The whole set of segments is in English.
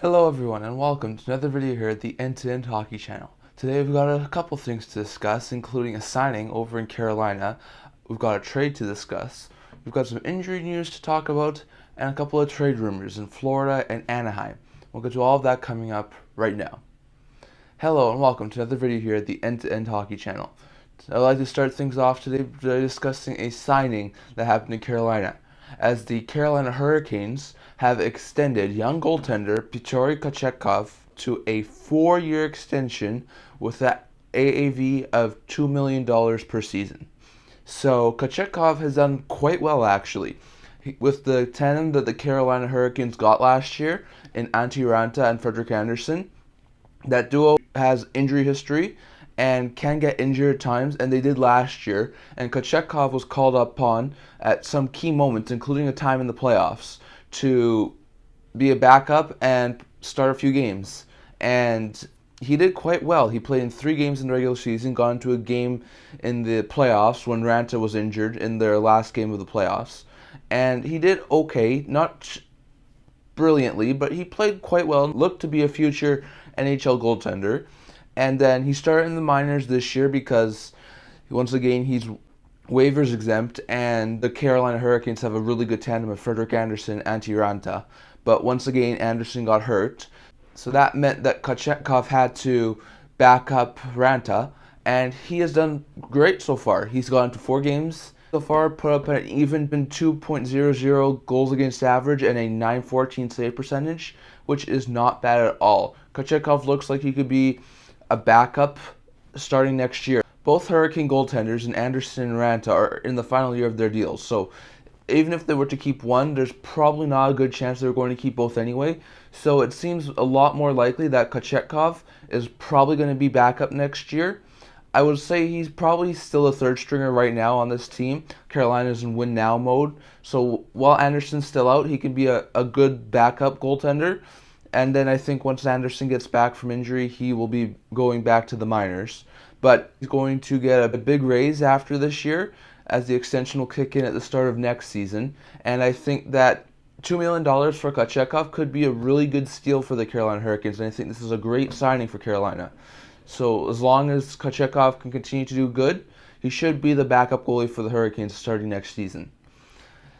Hello everyone and welcome to another video here at the End-to-End Hockey channel. Today we've got a couple things to discuss, including a signing over in Carolina. We've got a trade to discuss. We've got some injury news to talk about and a couple of trade rumors in Florida and Anaheim. We'll get to all of that coming up right now. Hello and welcome to another video here at the End-to-End Hockey channel. I'd like to start things off today by discussing a signing that happened in Carolina, as the Carolina Hurricanes have extended young goaltender Pyotr Kochetkov to a 4-year extension with an AAV of $2 million per season. So Kochetkov has done quite well, actually. With the tandem that the Carolina Hurricanes got last year in Antti Raanta and Frederik Andersen, that duo has injury history and can get injured at times, and they did last year. And Kochetkov was called upon at some key moments, including a time in the playoffs, to be a backup and start a few games. And he did quite well. He played in 3 games in the regular season, got into a game in the playoffs when Raanta was injured in their last game of the playoffs. And he did okay, not brilliantly, but he played quite well and looked to be a future NHL goaltender. And then he started in the minors this year because, once again, he's waivers exempt, and the Carolina Hurricanes have a really good tandem of Frederik Andersen and Antti Raanta. But once again, Andersen got hurt, so that meant that Kochetkov had to back up Raanta, and he has done great so far. He's gone to 4 games so far, put up an even 2.00 goals against average and a .914 save percentage, which is not bad at all. Kochetkov looks like he could be a backup starting next year. Both Hurricane goaltenders and Andersen and Raanta are in the final year of their deals, so even if they were to keep one, there's probably not a good chance they're going to keep both anyway. So it seems a lot more likely that Kochetkov is probably going to be backup next year. I would say he's probably still a third stringer right now on this team. Carolina's in win now mode, so while Andersen's still out, he can be a good backup goaltender. And then I think once Andersen gets back from injury, he will be going back to the minors. But he's going to get a big raise after this year, as the extension will kick in at the start of next season. And I think that $2 million for Kochetkov could be a really good steal for the Carolina Hurricanes. And I think this is a great signing for Carolina. So as long as Kochetkov can continue to do good, he should be the backup goalie for the Hurricanes starting next season.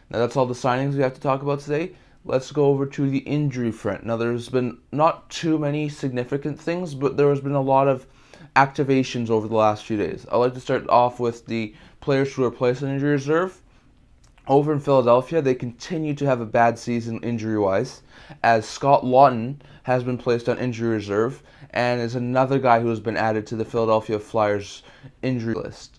Now that's all the signings we have to talk about today. Let's go over to the injury front. Now, there's been not too many significant things, but there has been a lot of activations over the last few days. I'd like to start off with the players who are placed on injury reserve. Over in Philadelphia, they continue to have a bad season injury-wise, as Scott Laughton has been placed on injury reserve and is another guy who has been added to the Philadelphia Flyers injury list.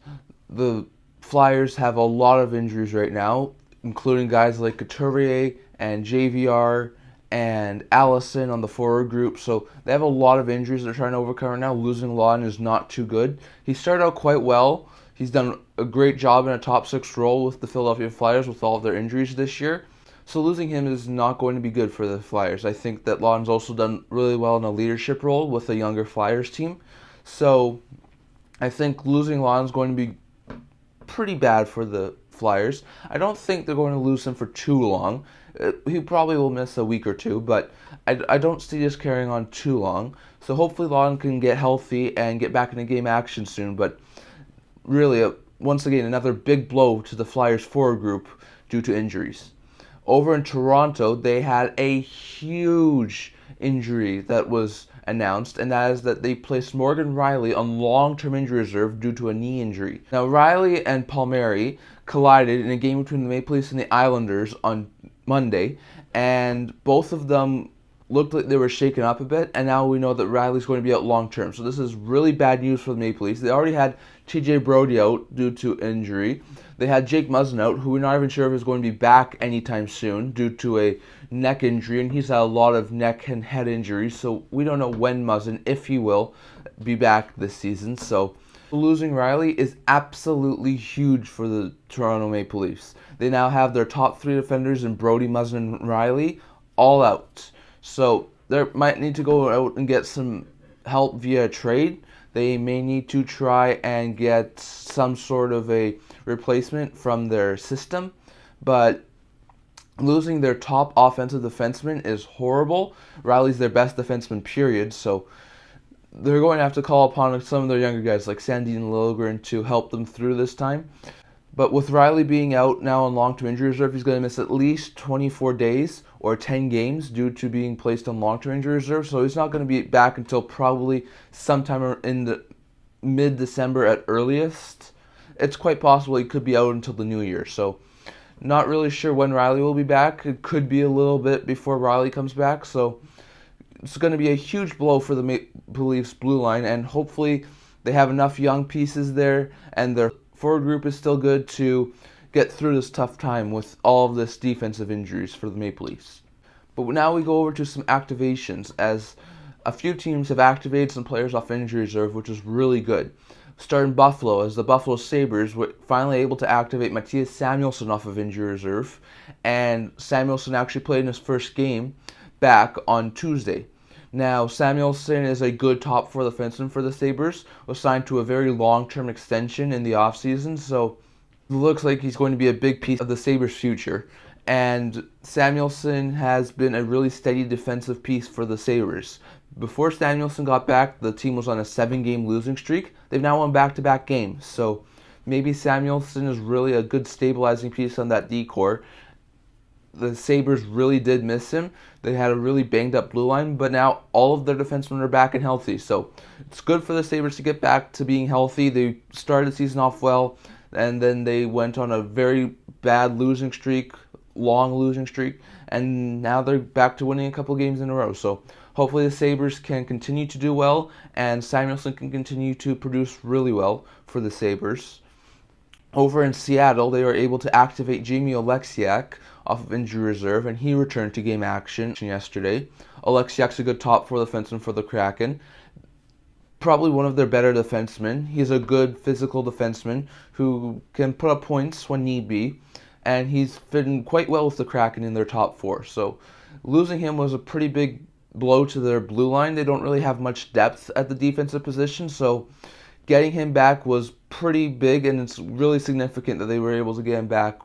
The Flyers have a lot of injuries right now, including guys like Couturier and JVR and Allison on the forward group. So they have a lot of injuries they're trying to overcome right now. Losing Laughton is not too good. He started out quite well. He's done a great job in a top 6 role with the Philadelphia Flyers with all of their injuries this year. So losing him is not going to be good for the Flyers. I think that Laughton's also done really well in a leadership role with a younger Flyers team. So I think losing Laughton's going to be pretty bad for the Flyers. I don't think they're going to lose him for too long. He probably will miss a week or two, but I don't see this carrying on too long. So hopefully Laughton can get healthy and get back into game action soon. But really, once again, another big blow to the Flyers forward group due to injuries. Over in Toronto, they had a huge injury that was announced, and that is that they placed Morgan Reilly on long-term injury reserve due to a knee injury. Now, Reilly and Palmieri collided in a game between the Maple Leafs and the Islanders on Monday, and both of them looked like they were shaken up a bit, and now we know that Reilly's going to be out long-term. So this is really bad news for the Maple Leafs. They already had TJ Brodie out due to injury. They had Jake Muzzin out, who we're not even sure if he's going to be back anytime soon due to a neck injury, and he's had a lot of neck and head injuries, so we don't know when Muzzin, if he will, be back this season. So losing Reilly is absolutely huge for the Toronto Maple Leafs. They now have their top 3 defenders in Brodie, Muzzin, and Reilly all out. So they might need to go out and get some help via trade. They may need to try and get some sort of a replacement from their system. But Losing their top offensive defenseman is horrible. Reilly's their best defenseman, period. So they're going to have to call upon some of their younger guys like Sandin Liljegren to help them through this time. But with Reilly being out now on long-term injury reserve, he's going to miss at least 24 days or 10 games due to being placed on long-term injury reserve. So he's not going to be back until probably sometime in the mid-December at earliest. It's quite possible he could be out until the new year. So not really sure when Reilly will be back. It could be a little bit before Reilly comes back. So it's going to be a huge blow for the Maple Leafs blue line, and hopefully they have enough young pieces there and their forward group is still good to get through this tough time with all of this defensive injuries for the Maple Leafs. But now we go over to some activations, as a few teams have activated some players off injury reserve, which is really good. Starting Buffalo, as the Buffalo Sabres were finally able to activate Mattias Samuelsson off of injury reserve, and Samuelsson actually played in his first game back on Tuesday. Now, Samuelsson is a good top four defenseman for the Sabres, was signed to a very long-term extension in the offseason, so it looks like he's going to be a big piece of the Sabres' future. And Samuelsson has been a really steady defensive piece for the Sabres. Before Samuelsson got back, the team was on a 7-game losing streak. They've now won back-to-back games, so maybe Samuelsson is really a good stabilizing piece on that D-core. The Sabres really did miss him. They had a really banged-up blue line, but now all of their defensemen are back and healthy. So it's good for the Sabres to get back to being healthy. They started the season off well, and then they went on a very bad losing streak, long losing streak, and now they're back to winning a couple games in a row. So hopefully the Sabres can continue to do well, and Samuelsson can continue to produce really well for the Sabres. Over in Seattle, they were able to activate Jamie Oleksiak off of injury reserve, and he returned to game action yesterday. Oleksiak's a good top four defenseman for the Kraken. Probably one of their better defensemen. He's a good physical defenseman who can put up points when need be, and he's fitting quite well with the Kraken in their top four. So losing him was a pretty big blow to their blue line. They don't really have much depth at the defensive position, so getting him back was pretty big, and it's really significant that they were able to get him back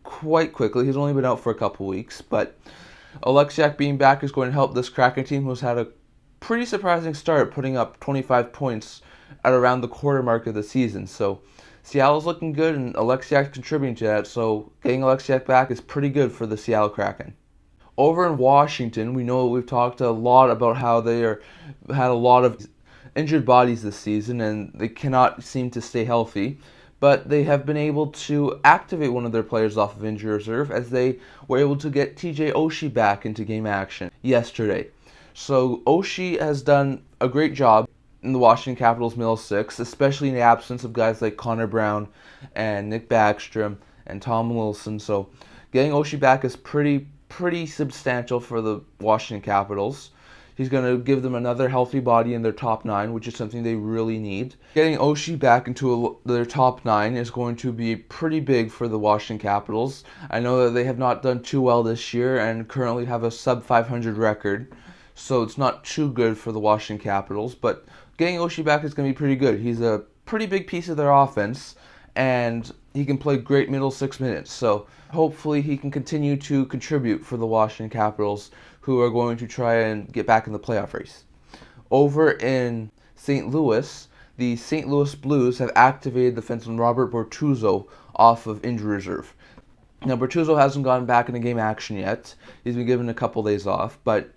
quite quickly. He's only been out for a couple weeks, but Oleksiak being back is going to help this Kraken team, who's had a pretty surprising start, putting up 25 points at around the quarter mark of the season. So Seattle's looking good, and Oleksiak's contributing to that, so getting Oleksiak back is pretty good for the Seattle Kraken. Over in Washington, we know we've talked a lot about how they had a lot of injured bodies this season, and they cannot seem to stay healthy. But they have been able to activate one of their players off of injury reserve, as they were able to get TJ Oshie back into game action yesterday. So Oshie has done a great job in the Washington Capitals middle six, especially in the absence of guys like Connor Brown and Nick Backstrom and Tom Wilson. So getting Oshie back is pretty substantial for the Washington Capitals. He's going to give them another healthy body in their top nine, which is something they really need. Getting Oshie back into their top nine is going to be pretty big for the Washington Capitals. I know that they have not done too well this year and currently have a sub-500 record, so it's not too good for the Washington Capitals, but getting Oshie back is going to be pretty good. He's a pretty big piece of their offense, and he can play great middle 6 minutes, so hopefully he can continue to contribute for the Washington Capitals, who are going to try and get back in the playoff race. Over in St. Louis, the St. Louis Blues have activated defenseman Robert Bortuzzo off of injury reserve. Now, Bortuzzo hasn't gone back into game action yet. He's been given a couple days off, but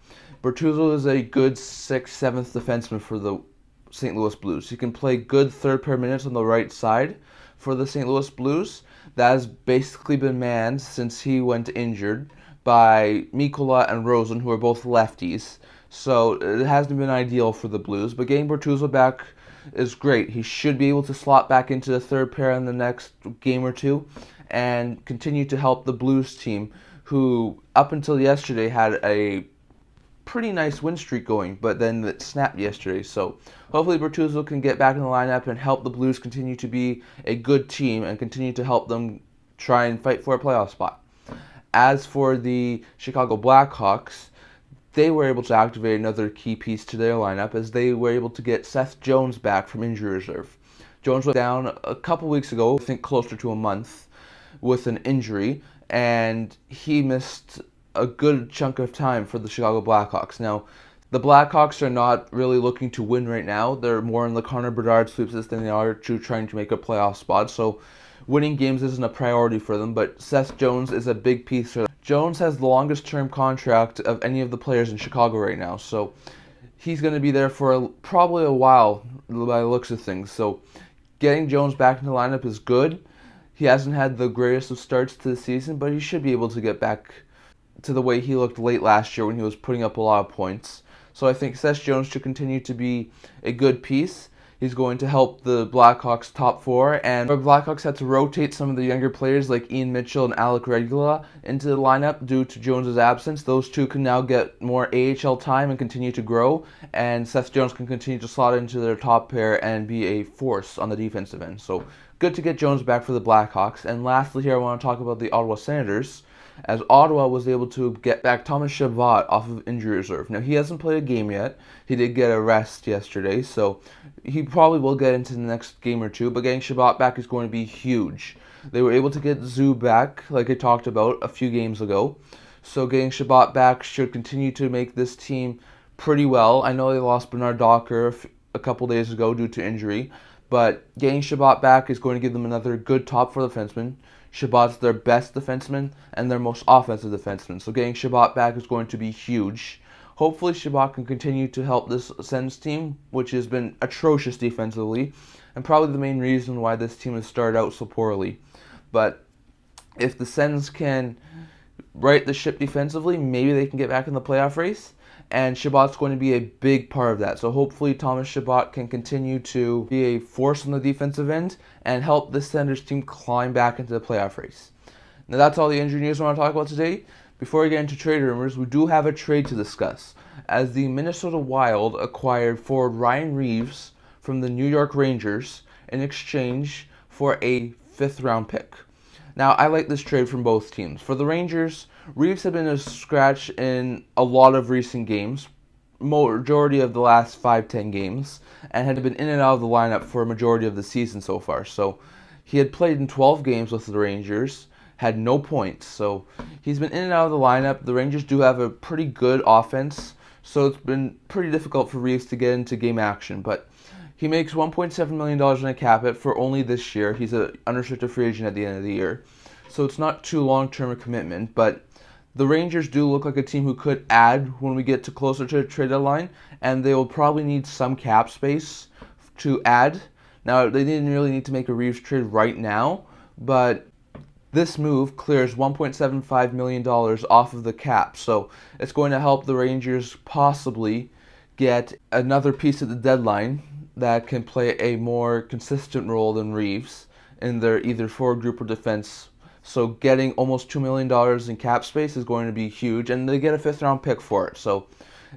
Bortuzzo is a good 6th, 7th defenseman for the St. Louis Blues. He can play good third pair minutes on the right side for the St. Louis Blues. That has basically been manned since he went injured by Mikkola and Rosen, who are both lefties. So it hasn't been ideal for the Blues, but getting Bortuzzo back is great. He should be able to slot back into the third pair in the next game or two and continue to help the Blues team, who up until yesterday had a pretty nice win streak going, but then it snapped yesterday. So hopefully Bortuzzo can get back in the lineup and help the Blues continue to be a good team and continue to help them try and fight for a playoff spot. As for the Chicago Blackhawks, they were able to activate another key piece to their lineup, as they were able to get Seth Jones back from injury reserve. Jones went down a couple weeks ago, I think closer to a month, with an injury, and he missed a good chunk of time for the Chicago Blackhawks. Now, the Blackhawks are not really looking to win right now. They're more in the Connor Bedard sweeps than they are to trying to make a playoff spot. So winning games isn't a priority for them, but Seth Jones is a big piece for them. Jones has the longest term contract of any of the players in Chicago right now. So he's going to be there for probably a while by the looks of things. So getting Jones back in the lineup is good. He hasn't had the greatest of starts to the season, but he should be able to get back to the way he looked late last year when he was putting up a lot of points. So I think Seth Jones should continue to be a good piece. He's going to help the Blackhawks top four, and the Blackhawks had to rotate some of the younger players like Ian Mitchell and Alec Regula into the lineup due to Jones' absence. Those two can now get more AHL time and continue to grow, and Seth Jones can continue to slot into their top pair and be a force on the defensive end. So good to get Jones back for the Blackhawks. And lastly here I want to talk about the Ottawa Senators, as Ottawa was able to get back Thomas Chabot off of injury reserve. Now, he hasn't played a game yet. He did get a rest yesterday, so he probably will get into the next game or two, but getting Chabot back is going to be huge. They were able to get Zoo back, like I talked about a few games ago, so getting Chabot back should continue to make this team pretty well. I know they lost Bernard Docker a couple days ago due to injury, but getting Chabot back is going to give them another good top four defenseman. Chabot's their best defenseman and their most offensive defenseman. So getting Chabot back is going to be huge. Hopefully Chabot can continue to help this Sens team, which has been atrocious defensively, and probably the main reason why this team has started out so poorly. But if the Sens can right the ship defensively, maybe they can get back in the playoff race. And Chabot's going to be a big part of that. So hopefully Thomas Chabot can continue to be a force on the defensive end and help the Senators team climb back into the playoff race. Now that's all the injury news I want to talk about today. Before we get into trade rumors, we do have a trade to discuss, as the Minnesota Wild acquired forward Ryan Reaves from the New York Rangers in exchange for a 5th round pick. Now, I like this trade from both teams. For the Rangers, Reaves had been a scratch in a lot of recent games, majority of the last 5-10 games, and had been in and out of the lineup for a majority of the season so far. So he had played in 12 games with the Rangers, had no points. So he's been in and out of the lineup. The Rangers do have a pretty good offense, so it's been pretty difficult for Reaves to get into game action. But he makes $1.7 million in a cap hit for only this year. He's an unrestricted free agent at the end of the year. So it's not too long-term a commitment, but the Rangers do look like a team who could add when we get to closer to the trade deadline, and they will probably need some cap space to add. Now, they didn't really need to make a Reaves trade right now, but this move clears $1.75 million off of the cap, so it's going to help the Rangers possibly get another piece at the deadline that can play a more consistent role than Reaves in their either forward group or defense. So getting almost $2 million in cap space is going to be huge, and they get a 5th round pick for it. So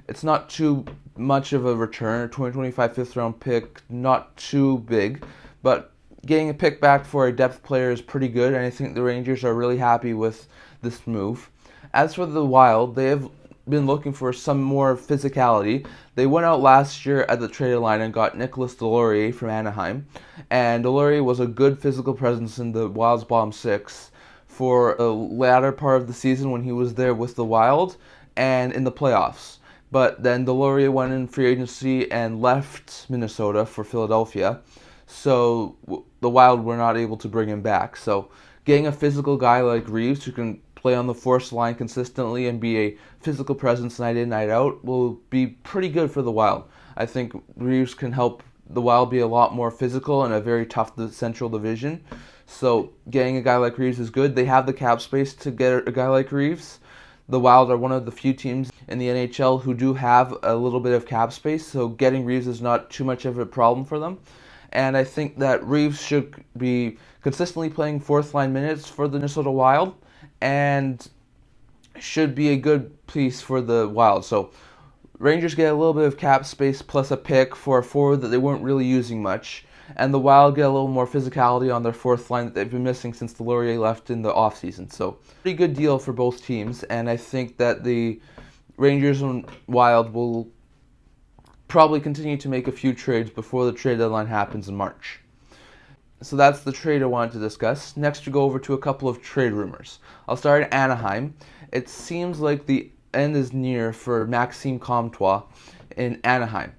it's not too much of a return. A 2025 5th round pick, not too big, but getting a pick back for a depth player is pretty good, and I think the Rangers are really happy with this move. As for the Wild, they have been looking for some more physicality. They went out last year at the trade line and got Nicolas Deslauriers from Anaheim, and Deslauriers was a good physical presence in the Wild's bottom six for the latter part of the season when he was there with the Wild and in the playoffs. But then Deslauriers went in free agency and left Minnesota for Philadelphia, so the Wild were not able to bring him back. So getting a physical guy like Reaves who can play on the force line consistently and be a physical presence night in, night out will be pretty good for the Wild. I think Reaves can help the Wild be a lot more physical in a very tough Central Division. So getting a guy like Reaves is good. They have the cap space to get a guy like Reaves. The Wild are one of the few teams in the NHL who do have a little bit of cap space, so getting Reaves is not too much of a problem for them. And I think that Reaves should be consistently playing 4th line minutes for the Minnesota Wild and should be a good piece for the Wild. So Rangers get a little bit of cap space plus a pick for a forward that they weren't really using much, and the Wild get a little more physicality on their 4th line that they've been missing since Deslauriers left in the offseason. So pretty good deal for both teams, and I think that the Rangers and Wild will probably continue to make a few trades before the trade deadline happens in March. So that's the trade I wanted to discuss. Next, we go over to a couple of trade rumors. I'll start at Anaheim. It seems like the end is near for Max Comtois in Anaheim.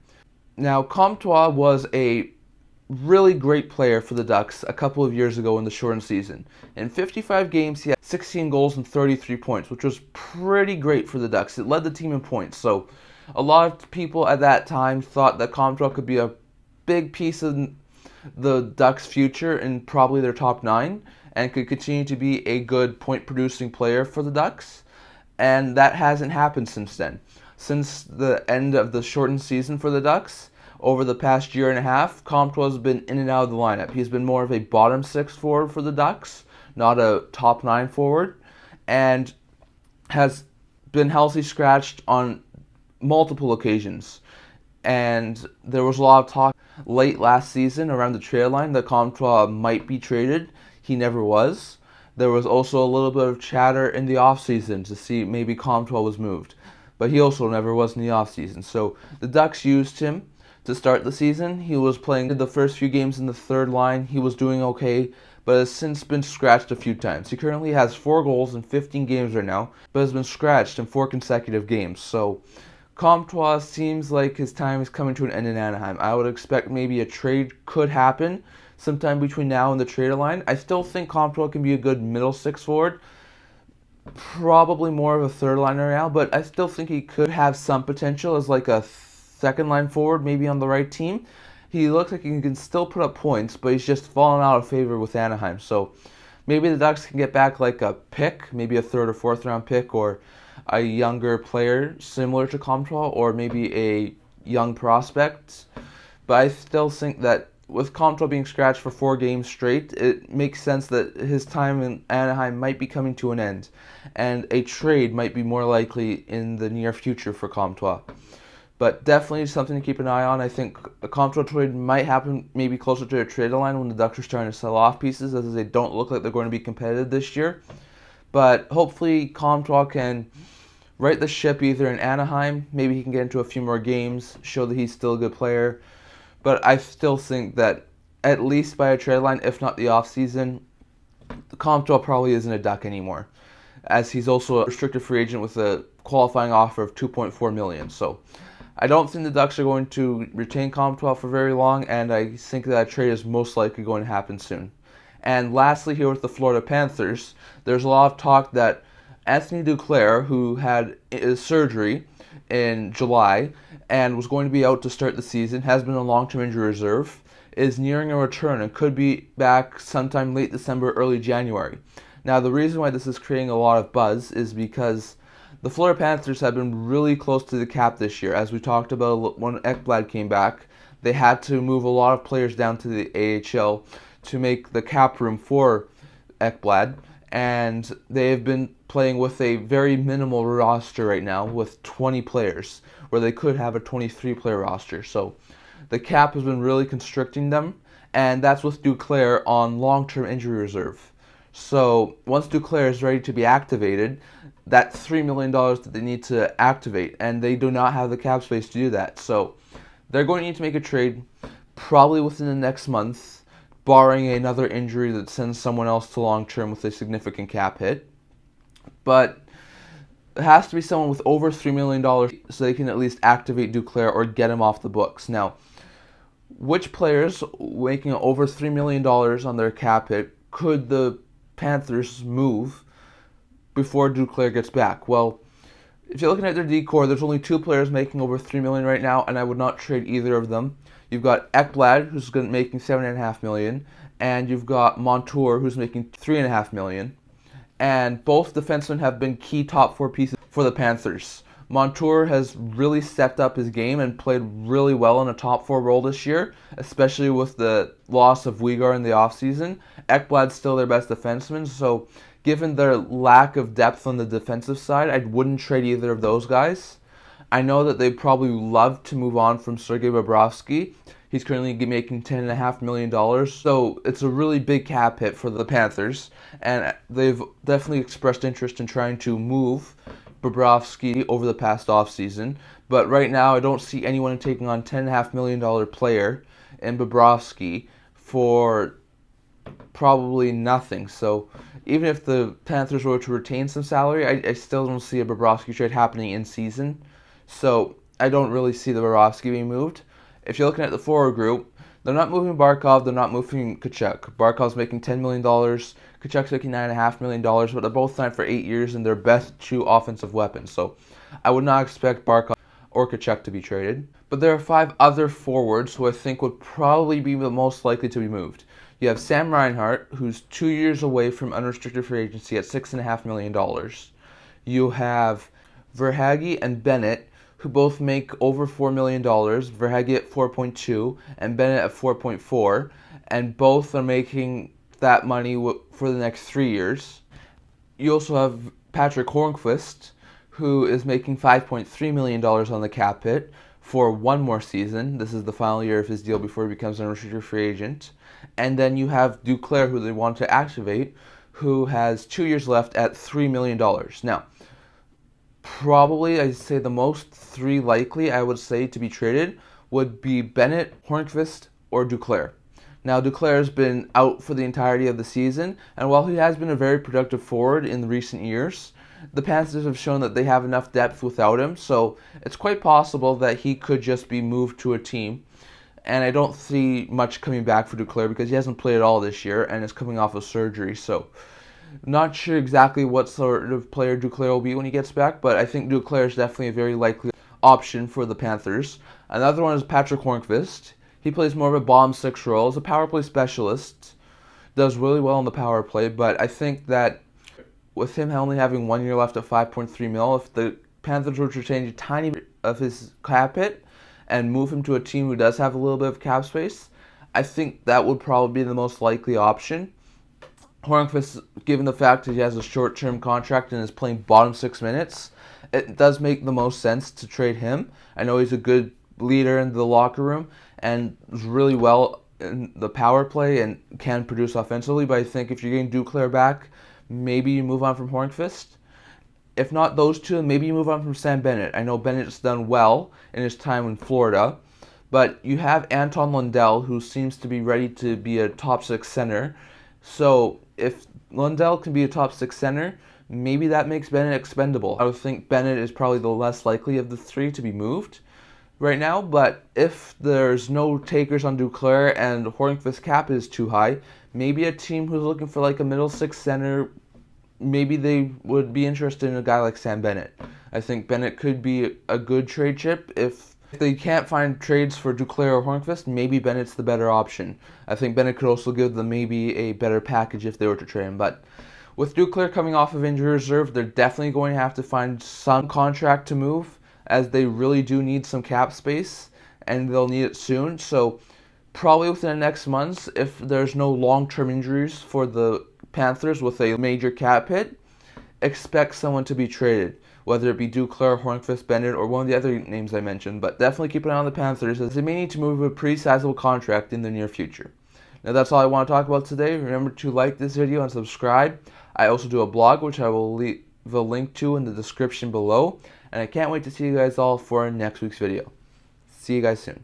Now, Comtois was a really great player for the Ducks a couple of years ago in the shortened season. In 55 games, he had 16 goals and 33 points, which was pretty great for the Ducks. It led the team in points. So a lot of people at that time thought that Comtois could be a big piece of the Ducks' future in probably their top 9 and could continue to be a good point-producing player for the Ducks. And that hasn't happened since then. Since the end of the shortened season for the Ducks, over the past year and a half, Comtois has been in and out of the lineup. He's been more of a bottom 6 forward for the Ducks, not a top 9 forward, and has been healthy scratched on multiple occasions. And there was a lot of talk late last season around the trade line that Comtois might be traded. He never was. There was also a little bit of chatter in the offseason to see maybe Comtois was moved. But he also never was in the offseason. So the Ducks used him to start the season. He was playing the first few games in the third line. He was doing okay, but has since been scratched a few times. He currently has 4 goals in 15 games right now, but has been scratched in 4 consecutive games. So Comtois seems like his time is coming to an end in Anaheim. I would expect maybe a trade could happen sometime between now and the trade line. I still think Comtois can be a good middle 6 forward. Probably more of a third liner now, but I still think he could have some potential as like a second line forward, maybe on the right team. He looks like he can still put up points, but he's just fallen out of favor with Anaheim. So maybe the Ducks can get back like a pick, maybe a 3rd or 4th round pick, or a younger player similar to Comtois, or maybe a young prospect. But I still think that with Comtois being scratched for 4 games straight, it makes sense that his time in Anaheim might be coming to an end, and a trade might be more likely in the near future for Comtois. But definitely something to keep an eye on. I think a Comtois trade might happen maybe closer to a trade line when the Ducks are starting to sell off pieces, as they don't look like they're going to be competitive this year. But hopefully Comtois can right the ship either in Anaheim, maybe he can get into a few more games, show that he's still a good player. But I still think that at least by a trade line, if not the offseason, Comtois probably isn't a Duck anymore, as he's also a restricted free agent with a qualifying offer of $2.4 million. So I don't think the Ducks are going to retain Comtois for very long, and I think that trade is most likely going to happen soon. And lastly, here with the Florida Panthers, there's a lot of talk that Anthony Duclair, who had surgery in July and was going to be out to start the season, has been on long-term injury reserve, is nearing a return and could be back sometime late December, early January. Now, the reason why this is creating a lot of buzz is because the Florida Panthers have been really close to the cap this year. As we talked about when Ekblad came back, they had to move a lot of players down to the AHL to make the cap room for Ekblad, and they have been playing with a very minimal roster right now with 20 players, where they could have a 23-player roster. So the cap has been really constricting them, and that's with Duclair on long-term injury reserve. So once Duclair is ready to be activated, that's $3 million that they need to activate, and they do not have the cap space to do that. So they're going to need to make a trade probably within the next month, barring another injury that sends someone else to long-term with a significant cap hit. But it has to be someone with over $3 million so they can at least activate Duclair or get him off the books. Now, which players making over $3 million on their cap hit could the Panthers move before Duclair gets back? Well, if you're looking at their D-core, there's only 2 players making over $3 million right now, and I would not trade either of them. You've got Ekblad, who's making $7.5 million, and you've got Montour, who's making $3.5 million. And both defensemen have been key top 4 pieces for the Panthers. Montour has really stepped up his game and played really well in a top 4 role this year, especially with the loss of Weegar in the offseason. Ekblad's still their best defenseman, so given their lack of depth on the defensive side, I wouldn't trade either of those guys. I know that they'd probably love to move on from Sergei Bobrovsky. He's currently making $10.5 million, so it's a really big cap hit for the Panthers, and they've definitely expressed interest in trying to move Bobrovsky over the past offseason. But right now, I don't see anyone taking on $10.5 million player in Bobrovsky for probably nothing. So even if the Panthers were to retain some salary, I still don't see a Bobrovsky trade happening in season. So I don't really see the Bobrovsky being moved. If you're looking at the forward group, they're not moving Barkov, they're not moving Tkachuk. Barkov's making $10 million, Tkachuk's making $9.5 million, but they're both signed for 8 years and they're best two offensive weapons. So I would not expect Barkov or Tkachuk to be traded. But there are 5 other forwards who I think would probably be the most likely to be moved. You have Sam Reinhart, who's 2 years away from unrestricted free agency at $6.5 million. You have Verhaeghe and Bennett, who both make over $4 million, Verhaeghe at 4.2 and Bennett at 4.4, and both are making that money for the next 3 years. You also have Patrick Hornqvist, who is making $5.3 million on the cap hit for one more season. This is the final year of his deal before he becomes an unrestricted free agent. And then you have Duclair, who they want to activate, who has 2 years left at $3 million. Now, probably I'd say the most 3 likely I would say to be traded would be Bennett, Hornqvist, or Duclair. Now, Duclair has been out for the entirety of the season, and while he has been a very productive forward in the recent years, the Panthers have shown that they have enough depth without him, so it's quite possible that he could just be moved to a team. And I don't see much coming back for Duclair because he hasn't played at all this year and is coming off of surgery, so not sure exactly what sort of player Duclair will be when he gets back, but I think Duclair is definitely a very likely option for the Panthers. Another one is Patrick Hornqvist. He plays more of a bottom 6 role as a power play specialist, does really well in the power play, but I think that with him only having 1 year left at $5.3 million, if the Panthers were to change a tiny bit of his cap hit and move him to a team who does have a little bit of cap space, I think that would probably be the most likely option. Hornqvist, given the fact that he has a short-term contract and is playing bottom 6 minutes, it does make the most sense to trade him. I know he's a good leader in the locker room and is really well in the power play and can produce offensively, but I think if you're getting Duclair back, maybe you move on from Hornqvist. If not those two, maybe you move on from Sam Bennett. I know Bennett's done well in his time in Florida, but you have Anton Lundell, who seems to be ready to be a top 6 center. So if Lundell can be a top 6 center, maybe that makes Bennett expendable. I would think Bennett is probably the less likely of the 3 to be moved right now, but if there's no takers on Duclair and Hornqvist's cap is too high, maybe a team who's looking for like a middle 6 center, maybe they would be interested in a guy like Sam Bennett. I think Bennett could be a good trade chip. If they can't find trades for Duclair or Hornqvist, maybe Bennett's the better option. I think Bennett could also give them maybe a better package if they were to trade him. But with Duclair coming off of injury reserve, they're definitely going to have to find some contract to move, as they really do need some cap space, and they'll need it soon. So probably within the next months, if there's no long-term injuries for the Panthers with a major cap hit, expect someone to be traded, whether it be Duclair, Hornqvist, Bennett, or one of the other names I mentioned. But definitely keep an eye on the Panthers, as they may need to move a pretty sizable contract in the near future. Now that's all I want to talk about today. Remember to like this video and subscribe. I also do a blog, which I will leave a link to in the description below. And I can't wait to see you guys all for next week's video. See you guys soon.